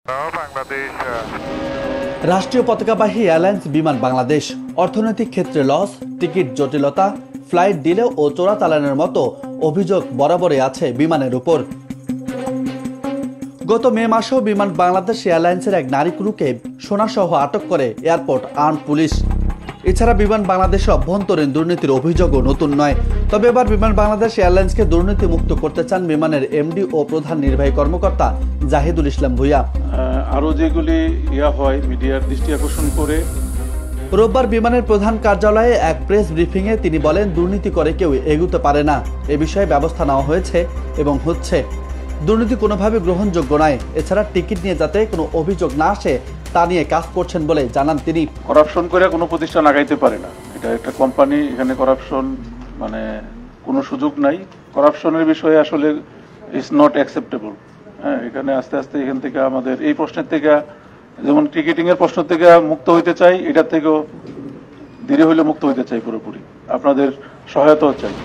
বাংলাদেশ রাষ্ট্রীয় পতাকাবাহী এয়ারলাইন্স বিমান বাংলাদেশ অর্থনৈতিক ক্ষেত্রে লস, টিকিট জটিলতা, ফ্লাইট ডিলে ও চোরাচালানের মতো অভিযোগ বরাবরই আছে বিমানের উপর। গত মে মাসেও বিমান বাংলাদেশ এয়ারলাইন্সের এক নারী ক্রুকে সোনাসহ আটক করে এয়ারপোর্ট আর্ম পুলিশ। এছাড়া বিমান বাংলাদেশে অভ্যন্তরীণ দুর্নীতির অভিযোগও নতুন নয়। তবে এবার বিমান বাংলাদেশ এয়ারলাইন্সকে দুর্নীতি মুক্ত করতে চান বিমানের এমডি ও প্রধান নির্বাহী কর্মকর্তা জাহিদুল ইসলাম ভূঁইয়া। আরো যেগুলি হয় মিডিয়ার দৃষ্টি আকর্ষণ করে। রোববার বিমানের প্রধান কার্যালয়ে এক প্রেস ব্রিফিংয়ে তিনি বলেন, দুর্নীতি করে কেউ এগুতে পারে না। এ বিষয়ে ব্যবস্থা নেওয়া হয়েছে এবং হচ্ছে। দুর্নীতি কোনোভাবে গ্রহণযোগ্য নয়। এছাড়া টিকিট নিয়ে যাতে কোনো অভিযোগ না আসে তা নিয়ে কাজ করছেন বলে জানান তিনি। করাপশন করে কোনো প্রতিষ্ঠান আগাইতে পারে না। এটা একটা কোম্পানি, এখানে করাপশন কোনো সুযোগ নাই। করাপশনের বিষয়ে আসলে ইটস নট অ্যাকসেপ্টেবল। এখানে আস্তে আস্তে এখান থেকে আমাদের এই প্রশ্নের থেকে, যেমন টিকিটিং এর প্রশ্ন থেকে মুক্ত হইতে চাই, এটার থেকেও ধীরে হইলে মুক্ত হইতে চাই পুরোপুরি। আপনাদের সহায়তাও চাই।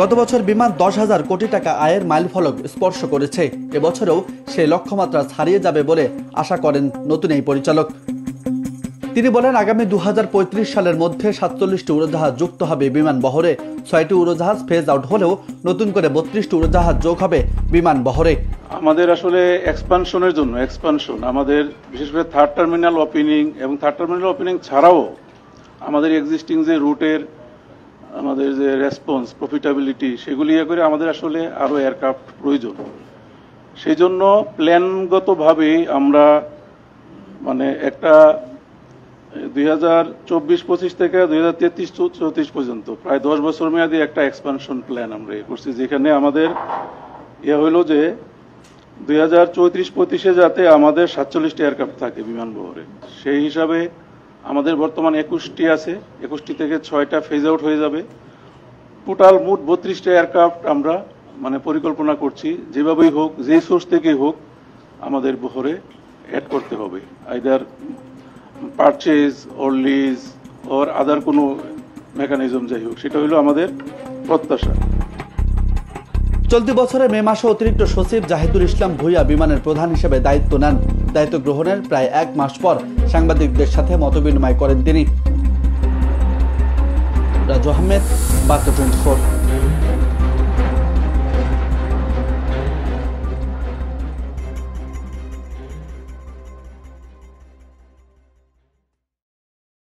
গত বছর বিমান 10,000 কোটি টাকা আয়ের মাইলফলক স্পর্শ করেছে। এবছরেও সেই লক্ষ্যমাত্রা ছাড়িয়ে যাবে বলে আশা করেন নতুন এই পরিচালক। তিনি বলেন, আগামী 2035 সালের মধ্যে 47টি উড়োজাহাজ যুক্ত হবে বিমান বহরে। 6টি উড়োজাহাজ ফেজ আউট হলেও নতুন করে 32টি উড়োজাহাজ যোগ হবে বিমান বহরে। আমাদের আসলে এক্সপানশনের জন্য আমাদের বিশেষ করে থার্ড টার্মিনাল ওপেনিং এবং থার্ড টার্মিনাল ওপেনিং ছাড়াও আমাদের এক্সিস্টিং যে রুটের আমাদের যে রেসপন্স, প্রফিটেবিলিটি, সেগুলি করে আমাদের আসলে আরো এয়ারক্রাফট প্রয়োজন। সেই জন্য প্ল্যানগতভাবেই আমরা একটা 2024-25 থেকে 2033-34 পর্যন্ত প্রায় 10 বছর মেয়াদী একটা এক্সপানশন প্ল্যান আমরা করছি, যেখানে আমাদের হইল যে 2034-35-এ যাতে আমাদের 47টি এয়ারক্রাফট থাকে বিমান বহরে। সেই হিসাবে আমাদের বর্তমান 21টি আছে। 21টি থেকে 6টা ফেজ আউট হয়ে যাবে। টোটাল মোট 32টা এয়ারক্রাফট আমরা পরিকল্পনা করছি, যেভাবেই হোক, যে সোর্স থেকেই হোক আমাদের বহরে অ্যাড করতে হবে, either purchase or lease or other কোনো মেকানিজম যাই হোক, সেটা হলো আমাদের প্রত্যাশা। চলতি বছরের মে মাসে অতিরিক্ত সচিব জাহিদুল ইসলাম ভূঁইয়া বিমানের প্রধান হিসেবে দায়িত্ব নেন। দায়িত্ব গ্রহণের প্রায় 1 মাস পর সাংবাদিকদের সাথে মতবিনিময় করেন তিনি। রাজু আহমেদ, বার্তা 24।